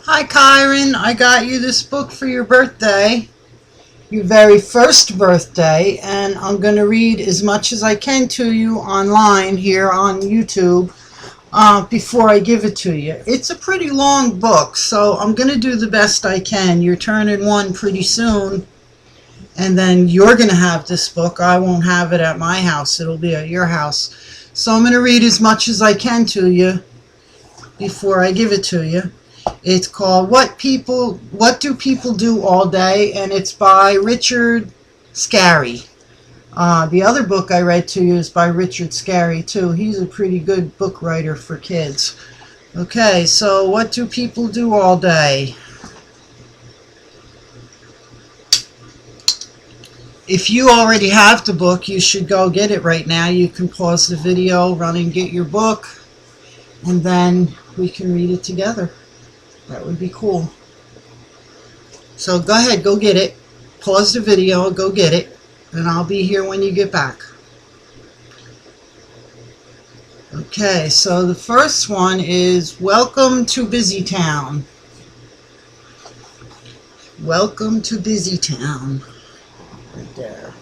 Hi, Kyron. I got you this book for your birthday, your very first birthday, and I'm going to read as much as I can to you online here on YouTube before I give it to you. It's a pretty long book, so I'm going to do the best I can. You're turning one pretty soon, and then you're going to have this book. I won't have it at my house. It'll be at your house. So I'm going to read as much as I can to you before I give it to you. It's called What Do People Do All Day, and it's by Richard Scarry. The other book I read to you is by Richard Scarry too. He's a pretty good book writer for kids. Okay, so what do people do all day? If you already have the book, you should go get it right now. You can pause the video, run and get your book, and then we can read it together. That would be cool. So go ahead, go get it. Pause the video, go get it, and I'll be here when you get back. Okay, so the first one is Welcome to BuzyTown. Welcome to BuzyTown. Right there.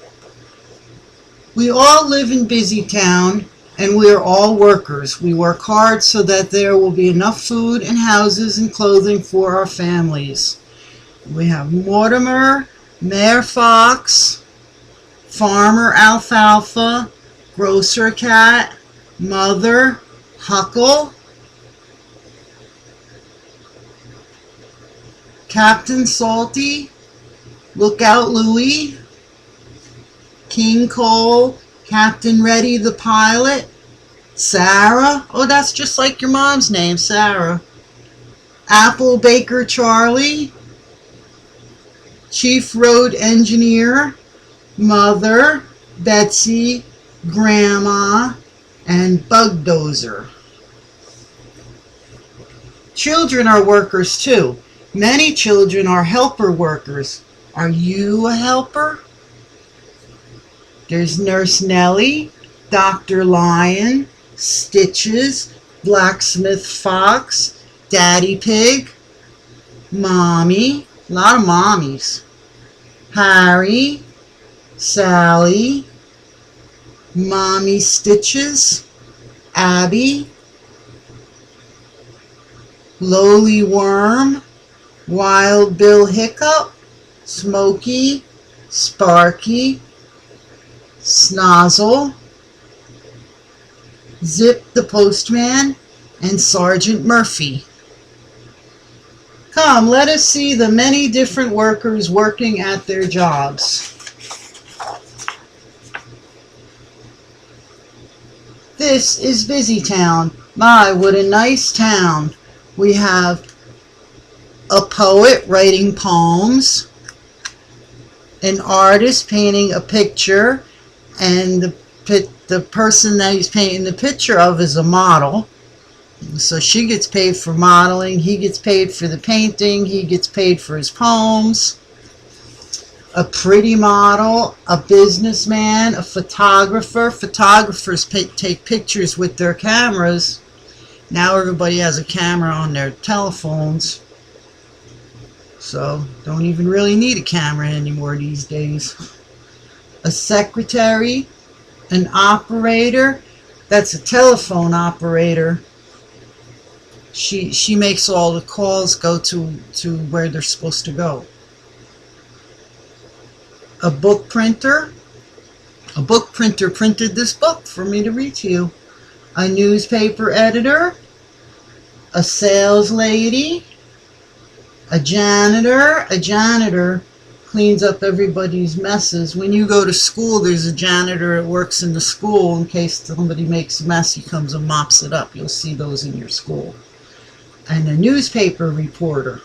We all live in BuzyTown, and we are all workers. We work hard so that there will be enough food and houses and clothing for our families. We have Mortimer, Mayor Fox, Farmer Alfalfa, Grocer Cat, Mother, Huckle, Captain Salty, Lookout Louie, King Cole, Captain Reddy the pilot, Sarah, oh that's just like your mom's name, Sarah, Apple Baker Charlie, Chief Road Engineer, Mother, Betsy, Grandma, and Bugdozer. Children are workers too. Many children are helper workers. Are you a helper? There's Nurse Nellie, Dr. Lion, Stitches, Blacksmith Fox, Daddy Pig, Mommy, a lot of mommies, Harry, Sally, Mommy Stitches, Abby, Lowly Worm, Wild Bill Hiccup, Smokey, Sparky, Snozzle, Zip the Postman, and Sergeant Murphy. Come, let us see the many different workers working at their jobs. This is BuzyTown. My, what a nice town. We have a poet writing poems, an artist painting a picture, and the person that he's painting the picture of is a model. So she gets paid for modeling, he gets paid for the painting, he gets paid for his poems. A pretty model, a businessman, a photographer. Photographers take pictures with their cameras. Now everybody has a camera on their telephones. So don't even really need a camera anymore these days. A secretary, an operator, that's a telephone operator. She makes all the calls go to where they're supposed to go. A book printer. A book printer printed this book for me to read to you. A newspaper editor. A sales lady. A janitor. A janitor cleans up everybody's messes. When you go to school, there's a janitor that works in the school in case somebody makes a mess. He comes and mops it up. You'll see those in your school. And a newspaper reporter.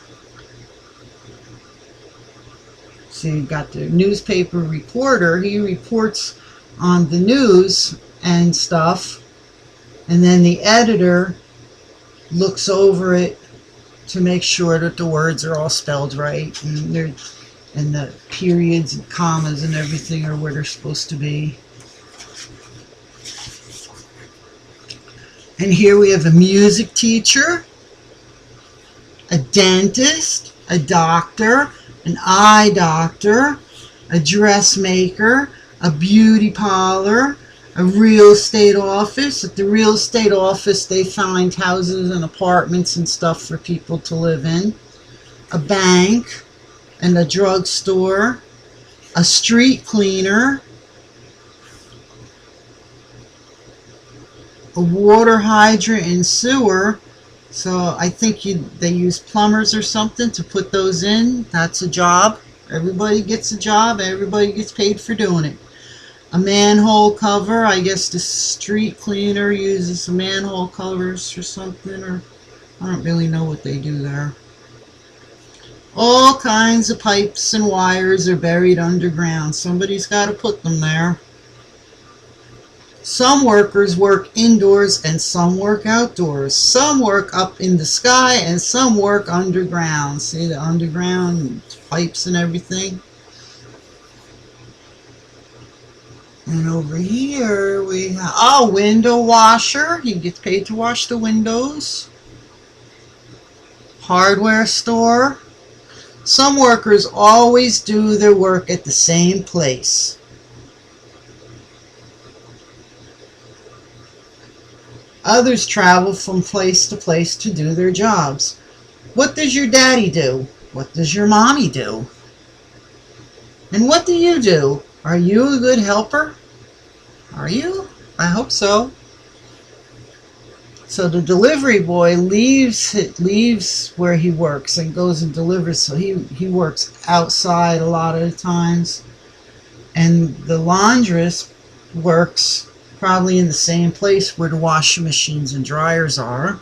So you got the newspaper reporter. He reports on the news and stuff. And then the editor looks over it to make sure that the words are all spelled right, and the periods and commas and everything are where they're supposed to be. And here we have a music teacher, a dentist, a doctor, an eye doctor, a dressmaker, a beauty parlor, a real estate office. At the real estate office, they find houses and apartments and stuff for people to live in. A bank and a drugstore, a street cleaner, a water hydrant and sewer. So I think they use plumbers or something to put those in. That's a job. Everybody gets a job. Everybody gets paid for doing it. A manhole cover. I guess the street cleaner uses some manhole covers or something. Or I don't really know what they do there. All kinds of pipes and wires are buried underground. Somebody's got to put them there. Some workers work indoors and some work outdoors. Some work up in the sky and some work underground. See the underground pipes and everything. And over here we have, window washer. He gets paid to wash the windows. Hardware store. Some workers always do their work at the same place. Others travel from place to place to do their jobs. What does your daddy do? What does your mommy do? And what do you do? Are you a good helper? Are you? I hope so. So the delivery boy leaves where he works and goes and delivers. So he works outside a lot of the times. And the laundress works probably in the same place where the washing machines and dryers are.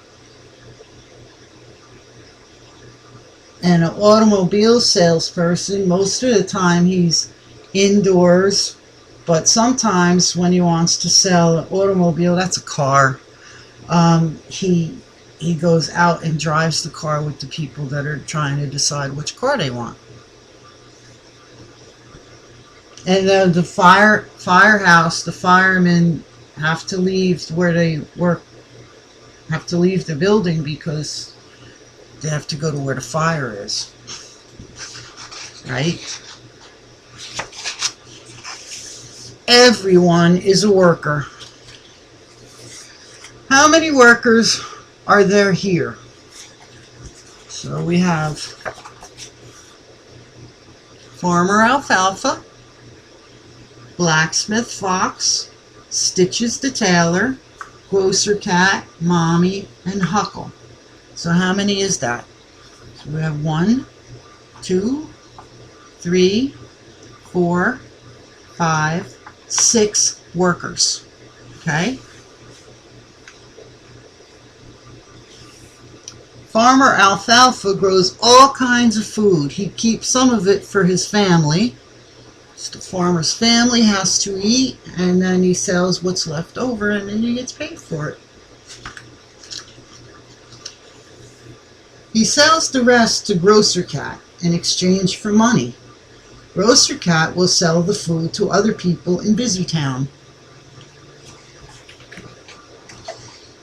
And an automobile salesperson, most of the time he's indoors, but sometimes when he wants to sell an automobile, that's a car, he goes out and drives the car with the people that are trying to decide which car they want. And the firehouse, the firemen have to leave where they work, have to leave the building because they have to go to where the fire is. Right? Everyone is a worker. How many workers are there here? So we have Farmer Alfalfa, Blacksmith Fox, Stitches the Tailor, Grocer Cat, Mommy, and Huckle. So how many is that? So we have 1, 2, 3, 4, 5, 6 workers. Okay? Farmer Alfalfa grows all kinds of food. He keeps some of it for his family. The farmer's family has to eat, and then he sells what's left over, and then he gets paid for it. He sells the rest to Grocer Cat in exchange for money. Grocer Cat will sell the food to other people in BuzyTown.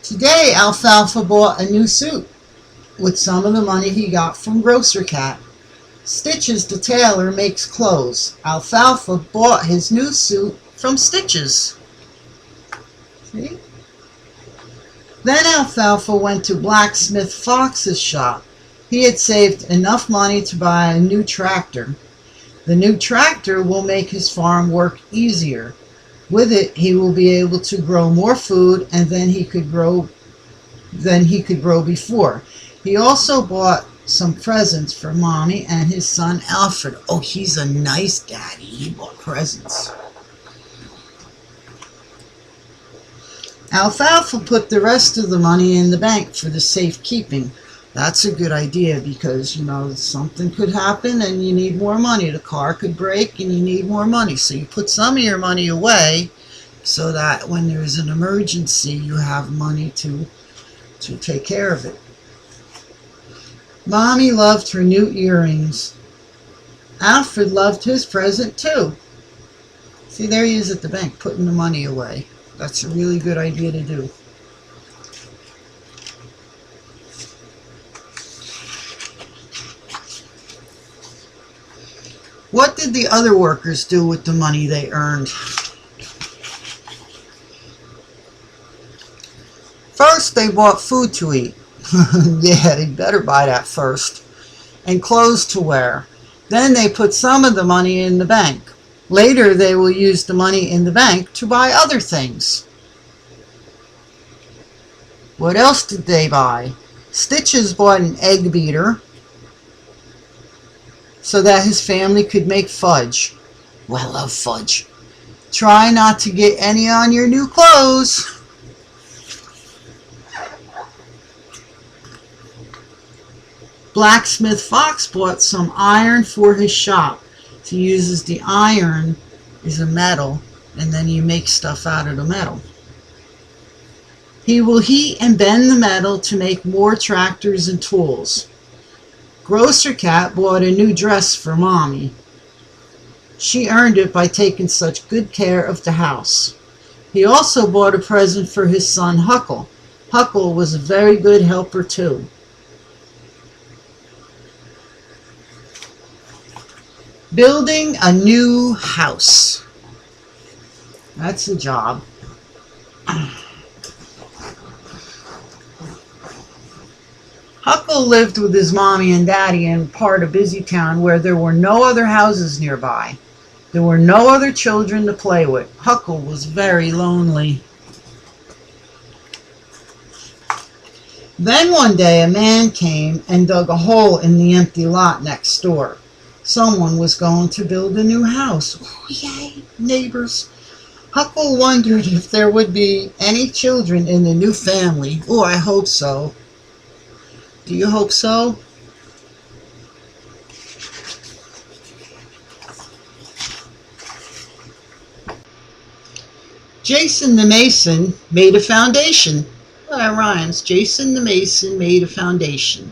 Today, Alfalfa bought a new suit with some of the money he got from Grocer Cat. Stitches the tailor makes clothes. Alfalfa bought his new suit from Stitches. See? Then Alfalfa went to Blacksmith Fox's shop. He had saved enough money to buy a new tractor. The new tractor will make his farm work easier. With it, he will be able to grow more food, and then he could grow before. He also bought some presents for Mommy and his son Alfred. Oh, he's a nice daddy. He bought presents. Alfalfa put the rest of the money in the bank for the safekeeping. That's a good idea because, you know, something could happen and you need more money. The car could break and you need more money. So you put some of your money away so that when there's an emergency, you have money to take care of it. Mommy loved her new earrings. Alfred loved his present too. See, there he is at the bank putting the money away. That's a really good idea to do. What did the other workers do with the money they earned? First, they bought food to eat. Yeah, they better buy that first. And clothes to wear. Then they put some of the money in the bank. Later, they will use the money in the bank to buy other things. What else did they buy? Stitches bought an egg beater so that his family could make fudge. Well, I love fudge. Try not to get any on your new clothes. Blacksmith Fox bought some iron for his shop. He uses the iron is a metal, and then you make stuff out of the metal. He will heat and bend the metal to make more tractors and tools. Grocer Cat bought a new dress for Mommy. She earned it by taking such good care of the house. He also bought a present for his son Huckle. Huckle was a very good helper too. Building a new house. That's a job. Huckle lived with his mommy and daddy in part of BuzyTown where there were no other houses nearby. There were no other children to play with. Huckle was very lonely. Then one day a man came and dug a hole in the empty lot next door. Someone was going to build a new house. Oh, yay, neighbors. Huckle wondered if there would be any children in the new family. Oh, I hope so. Do you hope so? Jason the Mason made a foundation. Well, that rhymes. Jason the Mason made a foundation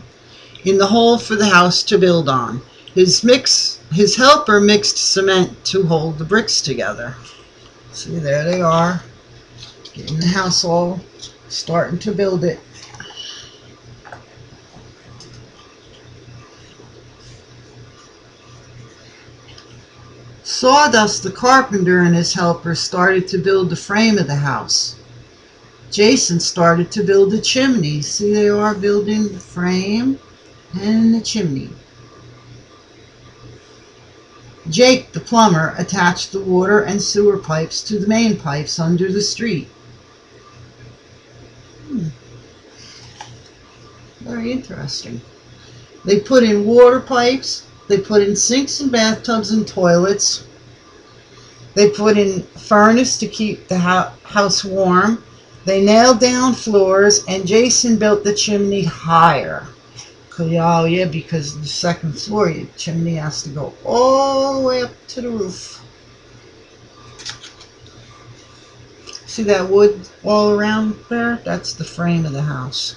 in the hole for the house to build on. His helper mixed cement to hold the bricks together. See, there they are, getting the house all, starting to build it. Sawdust the carpenter and his helper started to build the frame of the house. Jason started to build the chimney. See, they are building the frame and the chimney. Jake, the plumber, attached the water and sewer pipes to the main pipes under the street. Very interesting. They put in water pipes. They put in sinks and bathtubs and toilets. They put in a furnace to keep the house warm. They nailed down floors, and Jason built the chimney higher. Oh yeah, because the second floor, your chimney has to go all the way up to the roof. See that wood all around there? That's the frame of the house.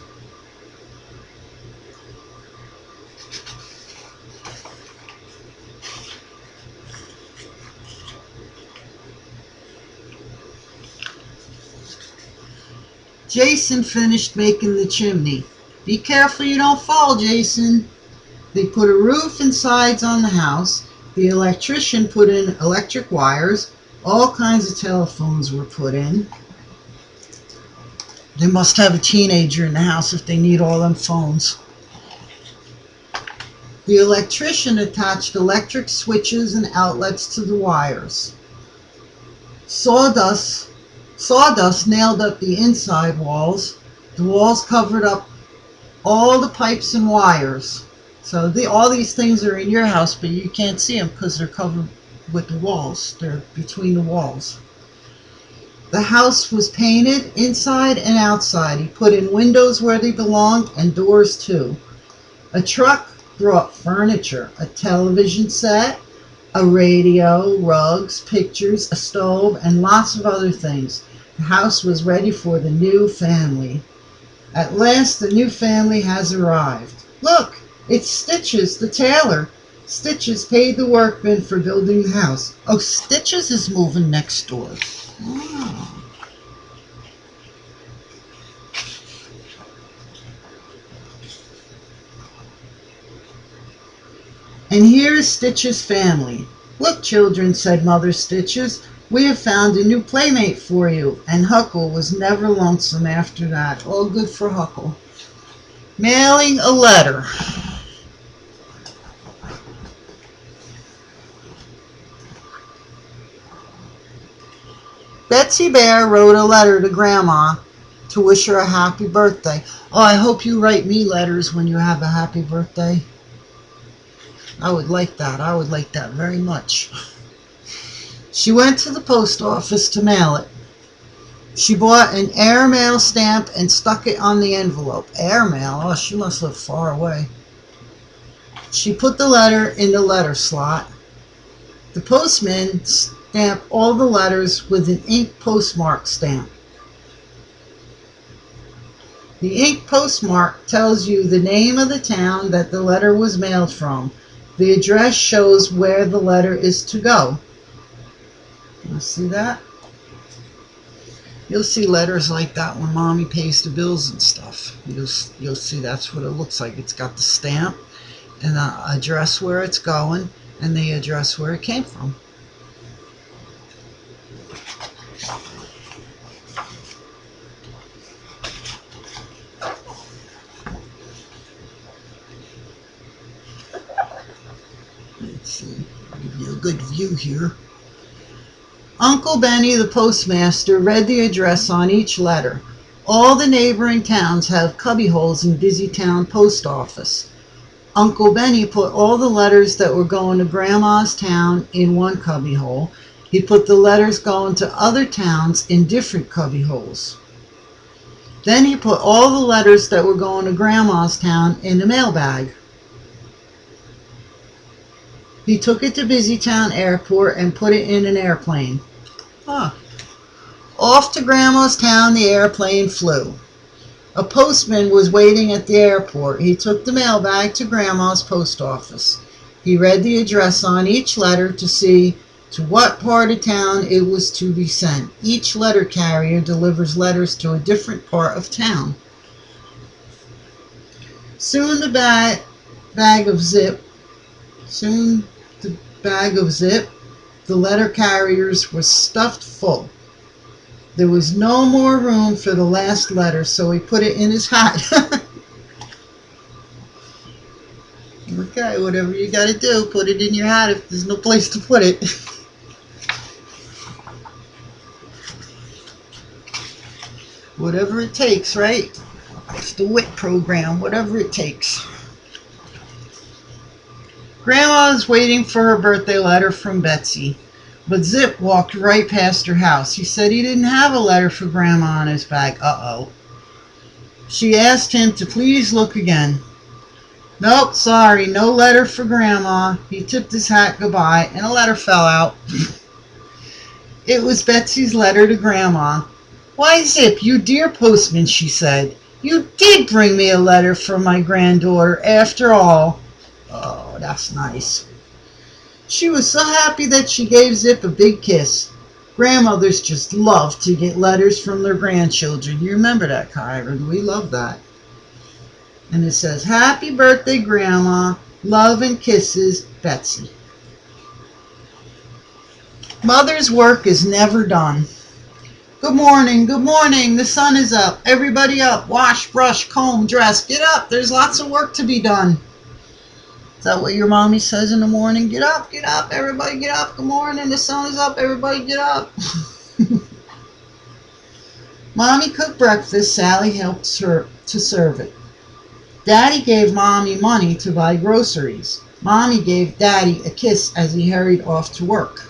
Jason finished making the chimney. Be careful you don't fall, Jason. They put a roof and sides on the house. The electrician put in electric wires. All kinds of telephones were put in. They must have a teenager in the house if they need all them phones. The electrician attached electric switches and outlets to the wires. Sawdust nailed up the inside walls. The walls covered up all the pipes and wires. So all these things are in your house, but you can't see them because they're covered with the walls. They're between the walls. The house was painted inside and outside. He put in windows where they belonged and doors too. A truck brought furniture, a television set, a radio, rugs, pictures, a stove, and lots of other things. The house was ready for the new family. At last, the new family has arrived. Look, it's Stitches, the tailor. Stitches paid the workmen for building the house. Oh, Stitches is moving next door. Oh. And here is Stitch's family. Look, children, said Mother Stitches, we have found a new playmate for you. And Huckle was never lonesome after that. All good for Huckle. Mailing a letter. Betsy Bear wrote a letter to Grandma to wish her a happy birthday. Oh, I hope you write me letters when you have a happy birthday. I would like that. I would like that very much. She went to the post office to mail it. She bought an airmail stamp and stuck it on the envelope. Airmail? Oh, she must live far away. She put the letter in the letter slot. The postman stamped all the letters with an ink postmark stamp. The ink postmark tells you the name of the town that the letter was mailed from. The address shows where the letter is to go. You see that? You'll see letters like that when Mommy pays the bills and stuff. You'll see that's what it looks like. It's got the stamp and the address where it's going and the address where it came from. Let's see, give you a good view here. Uncle Benny, the postmaster, read the address on each letter. All the neighboring towns have cubbyholes in BuzyTown post office. Uncle Benny put all the letters that were going to Grandma's town in one cubbyhole. He put the letters going to other towns in different cubbyholes. Then he put all the letters that were going to Grandma's town in a mailbag. He took it to BuzyTown Airport and put it in an airplane. Off to Grandma's town the airplane flew. A postman was waiting at the airport. He took the mailbag to Grandma's post office. He read the address on each letter to see to what part of town it was to be sent. Each letter carrier delivers letters to a different part of town. Soon the bag of zip, the letter carriers were stuffed full. There was no more room for the last letter, so he put it in his hat. Okay, whatever you gotta do, put it in your hat if there's no place to put it. Whatever it takes, right? It's the WIT program, whatever it takes. Grandma was waiting for her birthday letter from Betsy, but Zip walked right past her house. He said he didn't have a letter for Grandma in his bag. Uh-oh. She asked him to please look again. Nope, sorry, no letter for Grandma. He tipped his hat goodbye, and a letter fell out. It was Betsy's letter to Grandma. Why, Zip, you dear postman, she said. You did bring me a letter from my granddaughter after all. Oh, that's nice. She was so happy that she gave Zip a big kiss. Grandmothers just love to get letters from their grandchildren. You remember that, Kyron? We love that. And it says, Happy birthday, Grandma. Love and kisses, Betsy. Mother's work is never done. Good morning, good morning. The sun is up. Everybody up. Wash, brush, comb, dress. Get up. There's lots of work to be done. Is that what your mommy says in the morning? Get up, everybody get up. Good morning, the sun is up, everybody get up. Mommy cooked breakfast. Sally helped her to serve it. Daddy gave Mommy money to buy groceries. Mommy gave Daddy a kiss as he hurried off to work.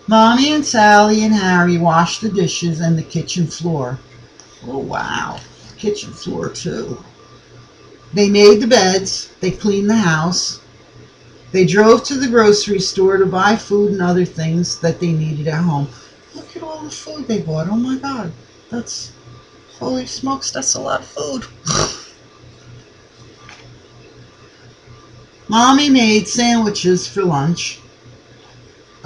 Mommy and Sally and Harry washed the dishes and the kitchen floor. Oh, wow. Kitchen floor, too. They made the beds. They cleaned the house. They drove to the grocery store to buy food and other things that they needed at home. Look at all the food they bought. Oh, my God. That's, holy smokes, that's a lot of food. Mommy made sandwiches for lunch.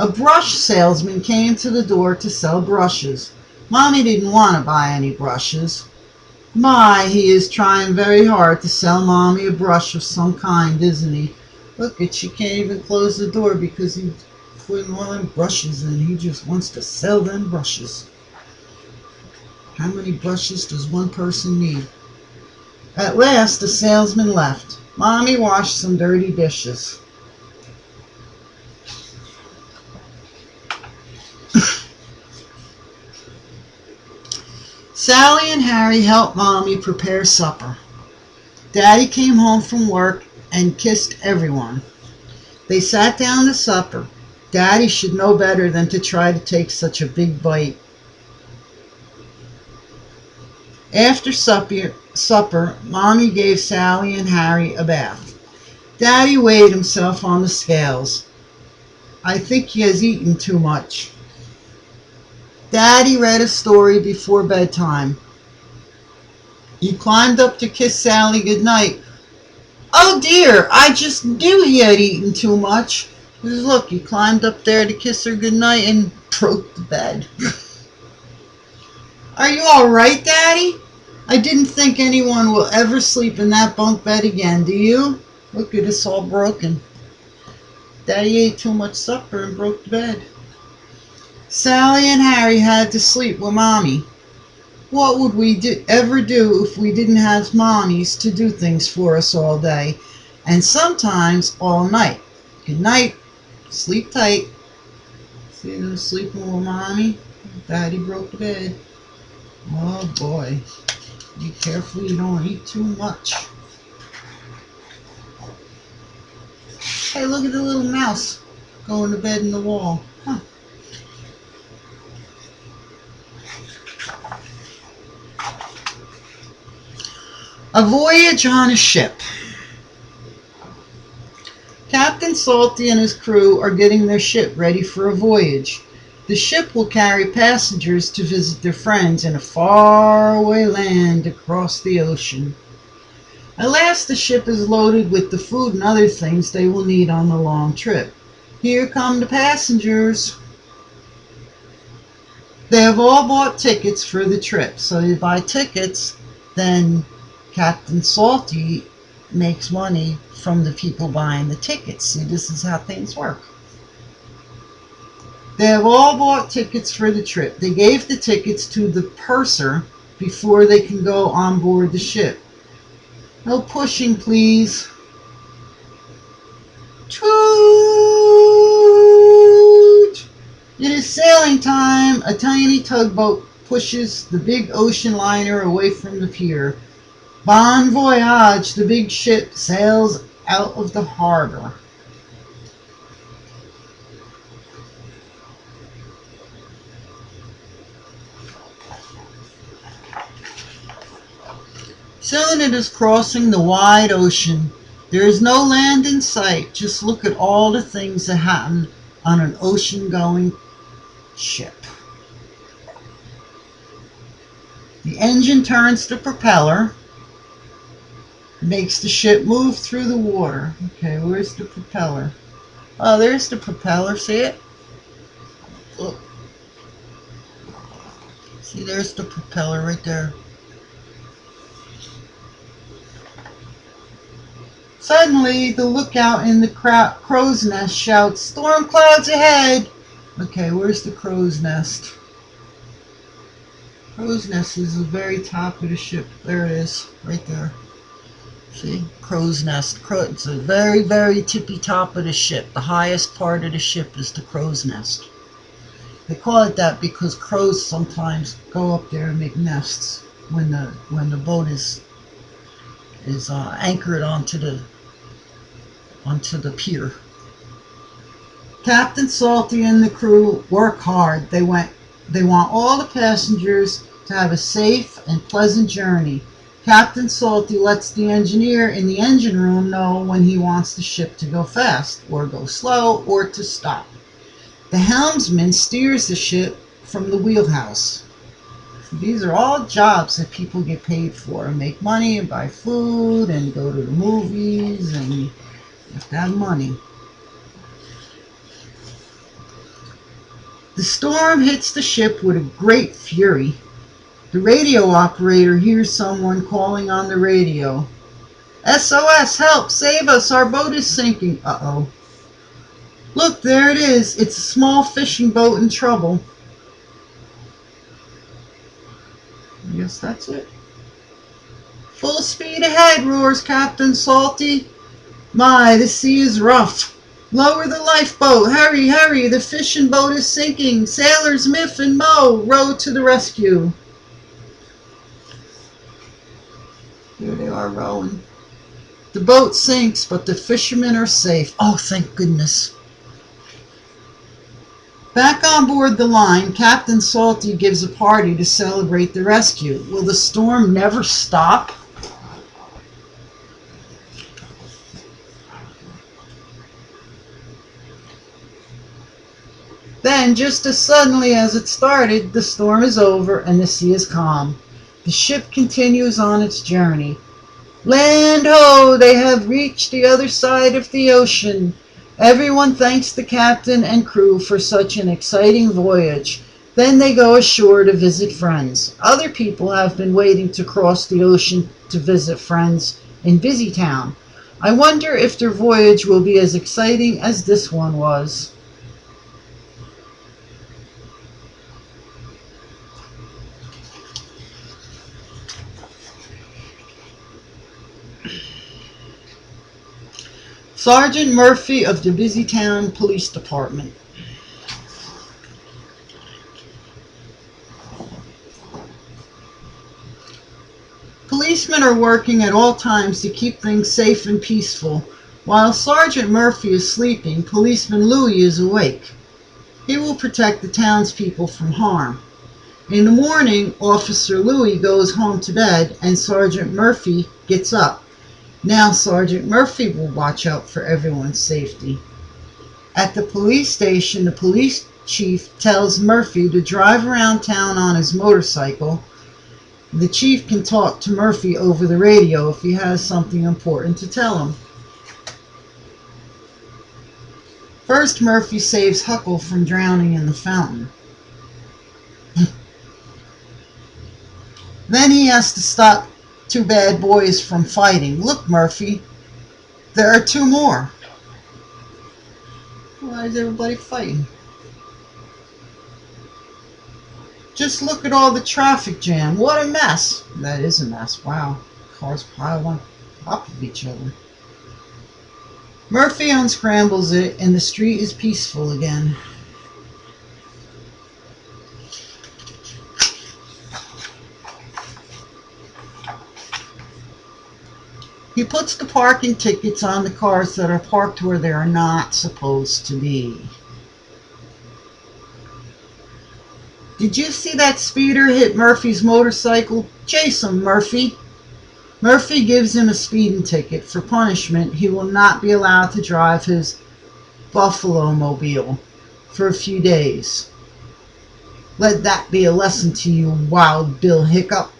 A brush salesman came to the door to sell brushes. Mommy didn't want to buy any brushes. My, he is trying very hard to sell Mommy a brush of some kind, isn't he? Look at, she can't even close the door because he's putting all them brushes in. He just wants to sell them brushes. How many brushes does one person need? At last, the salesman left. Mommy washed some dirty dishes. Sally and Harry helped Mommy prepare supper. Daddy came home from work and kissed everyone. They sat down to supper. Daddy should know better than to try to take such a big bite. After supper, Mommy gave Sally and Harry a bath. Daddy weighed himself on the scales. I think he has eaten too much. Daddy read a story before bedtime. He climbed up to kiss Sally goodnight. Oh dear, I just knew he had eaten too much. Look, he climbed up there to kiss her goodnight and broke the bed. Are you all right, Daddy? I didn't think anyone will ever sleep in that bunk bed again, do you? Look at us all broken. Daddy ate too much supper and broke the bed. Sally and Harry had to sleep with Mommy. What would we ever do if we didn't have mommies to do things for us all day, and sometimes all night? Good night. Sleep tight. See them sleeping with Mommy? Daddy broke the bed. Oh boy. Be careful you don't eat too much. Hey, look at the little mouse going to bed in the wall. Huh. A voyage on a ship. Captain Salty and his crew are getting their ship ready for a voyage. The ship will carry passengers to visit their friends in a faraway land across the ocean. At last the ship is loaded with the food and other things they will need on the long trip. Here come the passengers. They have all bought tickets for the trip, so they buy tickets, then Captain Salty makes money from the people buying the tickets. See, this is how things work. They have all bought tickets for the trip. They gave the tickets to the purser before they can go on board the ship. No pushing, please. Toot! It is sailing time. A tiny tugboat pushes the big ocean liner away from the pier. Bon Voyage, the big ship, sails out of the harbor. Soon it is crossing the wide ocean. There is no land in sight. Just look at all the things that happen on an ocean-going ship. The engine turns the propeller, makes the ship move through the water. Okay, where's the propeller? Oh, there's the propeller. See it? Look. See, there's the propeller right there. Suddenly, the lookout in the crow's nest shouts, "Storm clouds ahead!" Okay, where's the crow's nest? Crow's nest is the very top of the ship. There it is, right there. See, crow's nest. It's the very, very tippy top of the ship. The highest part of the ship is the crow's nest. They call it that because crows sometimes go up there and make nests when the boat is anchored onto the pier. Captain Salty and the crew work hard. They want all the passengers to have a safe and pleasant journey. Captain Salty lets the engineer in the engine room know when he wants the ship to go fast, or go slow, or to stop. The helmsman steers the ship from the wheelhouse. These are all jobs that people get paid for, and make money, and buy food, and go to the movies, and you have to have money. The storm hits the ship with a great fury. The radio operator hears someone calling on the radio. SOS, help, save us, our boat is sinking. Uh-oh. Look, there it is. It's a small fishing boat in trouble. I guess that's it. Full speed ahead, roars Captain Salty. My, the sea is rough. Lower the lifeboat. Hurry, hurry, the fishing boat is sinking. Sailors Miff and Mo row to the rescue. Here they are rowing. The boat sinks, but the fishermen are safe. Oh, thank goodness. Back on board the line, Captain Salty gives a party to celebrate the rescue. Will the storm never stop? Then, just as suddenly as it started, the storm is over and the sea is calm. The ship continues on its journey. Land ho! They have reached the other side of the ocean. Everyone thanks the captain and crew for such an exciting voyage. Then they go ashore to visit friends. Other people have been waiting to cross the ocean to visit friends in BuzyTown. I wonder if their voyage will be as exciting as this one was. Sergeant Murphy of the BuzyTown Police Department. Policemen are working at all times to keep things safe and peaceful. While Sergeant Murphy is sleeping, Policeman Louis is awake. He will protect the townspeople from harm. In the morning, Officer Louis goes home to bed and Sergeant Murphy gets up. Now Sergeant Murphy will watch out for everyone's safety. At the police station, the police chief tells Murphy to drive around town on his motorcycle. The chief can talk to Murphy over the radio if he has something important to tell him. First, Murphy saves Huckle from drowning in the fountain. Then he has to stop two bad boys from fighting. Look, Murphy, there are two more. Why is everybody fighting? Just look at all the traffic jam. What a mess. That is a mess. Wow. Cars pile on top of each other. Murphy unscrambles it and the street is peaceful again. He puts the parking tickets on the cars that are parked where they are not supposed to be. Did you see that speeder hit Murphy's motorcycle? Chase him, Murphy. Murphy gives him a speeding ticket. For punishment, he will not be allowed to drive his Buffalo mobile for a few days. Let that be a lesson to you, Wild Bill Hiccup.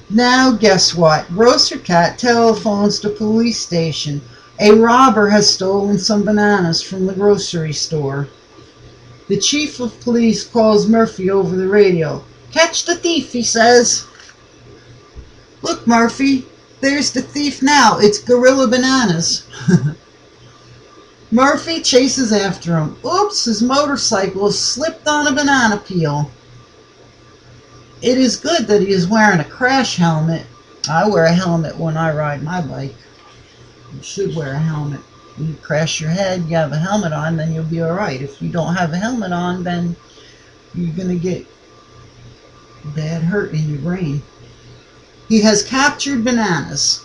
Now guess what? Grocer Cat telephones the police station. A robber has stolen some bananas from the grocery store. The chief of police calls Murphy over the radio. Catch the thief, he says. Look, Murphy, there's the thief now. It's Gorilla Bananas. Murphy chases after him. Oops, his motorcycle slipped on a banana peel. It is good that he is wearing a crash helmet. I wear a helmet when I ride my bike. You should wear a helmet. You crash your head, you have a helmet on, then you'll be alright. If you don't have a helmet on, then you're going to get bad hurt in your brain. He has captured bananas.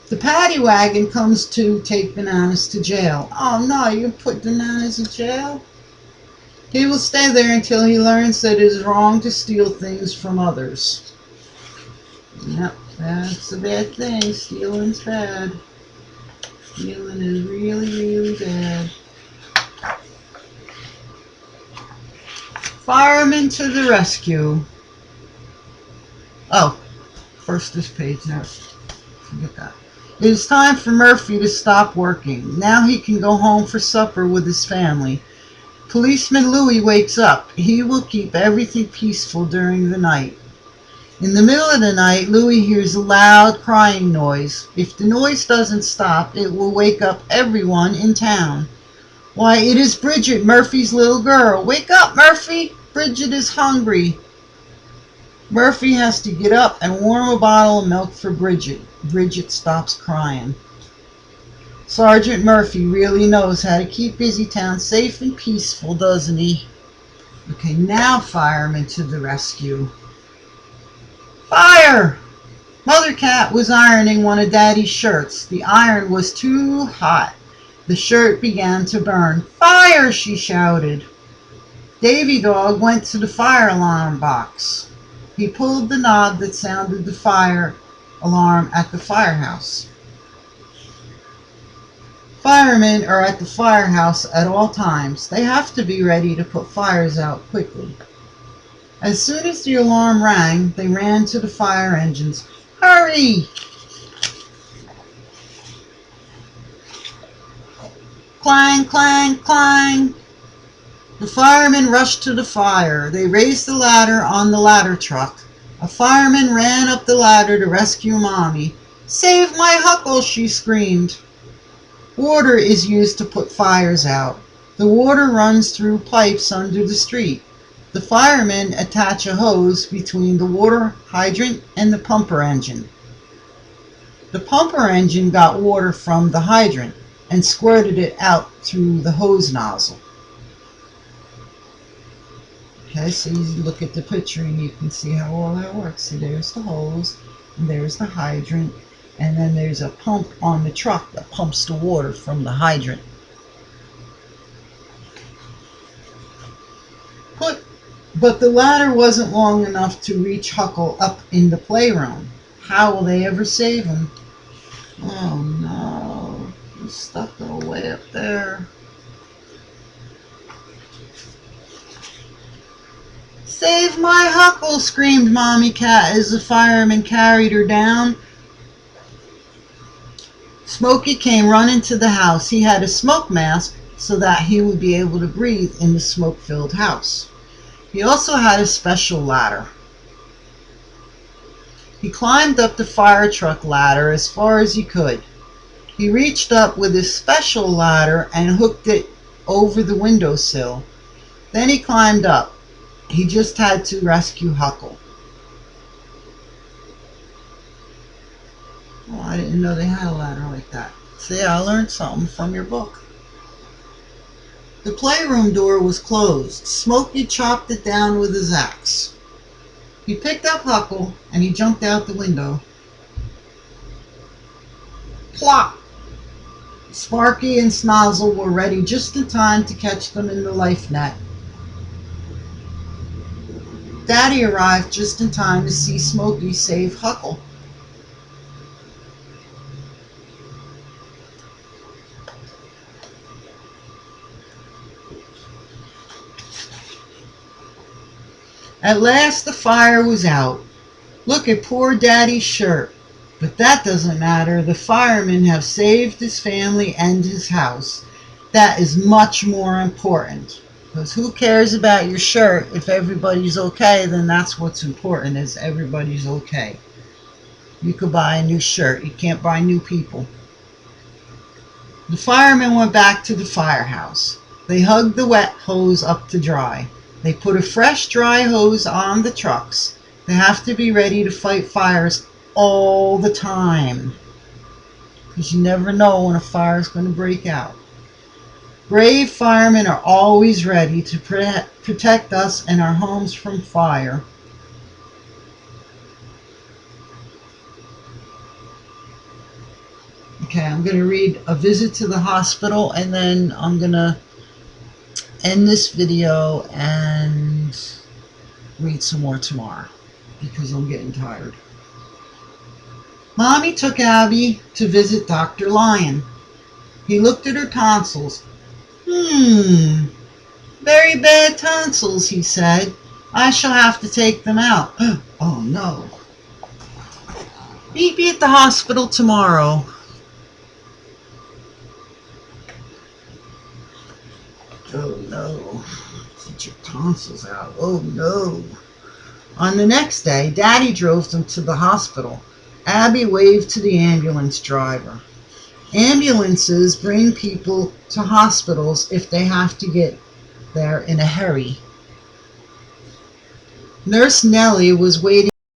The paddy wagon comes to take bananas to jail. Oh no, you put bananas in jail? He will stay there until he learns that it is wrong to steal things from others. Yep, that's a bad thing. Stealing's bad. Stealing is really, really bad. Firemen to the rescue. Oh, first this page now. Forget that. It is time for Murphy to stop working. Now he can go home for supper with his family. Policeman Louis wakes up. He will keep everything peaceful during the night. In the middle of the night, Louis hears a loud crying noise. If the noise doesn't stop, it will wake up everyone in town. Why, it is Bridget, Murphy's little girl. Wake up, Murphy! Bridget is hungry. Murphy has to get up and warm a bottle of milk for Bridget. Bridget stops crying. Sergeant Murphy really knows how to keep BuzyTown safe and peaceful, doesn't he? Okay, now firemen to the rescue. Fire! Mother Cat was ironing one of Daddy's shirts. The iron was too hot. The shirt began to burn. Fire! She shouted. Davy Dog went to the fire alarm box. He pulled the knob that sounded the fire alarm at the firehouse. Firemen are at the firehouse at all times. They have to be ready to put fires out quickly. As soon as the alarm rang, they ran to the fire engines. Hurry! Clang, clang, clang! The firemen rushed to the fire. They raised the ladder on the ladder truck. A fireman ran up the ladder to rescue Mommy. Save my Huckle, she screamed. Water is used to put fires out. The water runs through pipes under the street. The firemen attach a hose between the water hydrant and the pumper engine. The pumper engine got water from the hydrant and squirted it out through the hose nozzle. Okay, so you look at the picture and you can see how all that works. See, there's the hose, and there's the hydrant, and then there's a pump on the truck that pumps the water from the hydrant. But the ladder wasn't long enough to reach Huckle up in the playroom. How will they ever save him? Oh no, he's stuck all the way up there. Save my Huckle, screamed Mommy Cat as the fireman carried her down. Smokey came running to the house. He had a smoke mask so that he would be able to breathe in the smoke-filled house. He also had a special ladder. He climbed up the fire truck ladder as far as he could. He reached up with his special ladder and hooked it over the windowsill. Then he climbed up. He just had to rescue Huckle. Oh, I didn't know they had a ladder like that. See, I learned something from your book. The playroom door was closed. Smokey chopped it down with his axe. He picked up Huckle and he jumped out the window. Plop! Sparky and Snozzle were ready just in time to catch them in the life net. Daddy arrived just in time to see Smokey save Huckle. At last the fire was out. Look at poor Daddy's shirt. But that doesn't matter. The firemen have saved his family and his house. That is much more important. Because who cares about your shirt? If everybody's okay, then that's what's important, is everybody's okay. You could buy a new shirt. You can't buy new people. The firemen went back to the firehouse. They hugged the wet hose up to dry. They put a fresh, dry hose on the trucks. They have to be ready to fight fires all the time, because you never know when a fire is going to break out. Brave firemen are always ready to protect us and our homes from fire. Okay, I'm going to read A Visit to the Hospital, and then I'm going to end this video and read some more tomorrow because I'm getting tired. Mommy took Abby to visit Dr. Lion. He looked at her tonsils. Very bad tonsils, he said. I shall have to take them out. Oh no. Meet me at the hospital tomorrow. Oh, no. Get your tonsils out. Oh no. On the next day, Daddy drove them to the hospital. Abby waved to the ambulance driver. Ambulances bring people to hospitals if they have to get there in a hurry. Nurse Nellie was waiting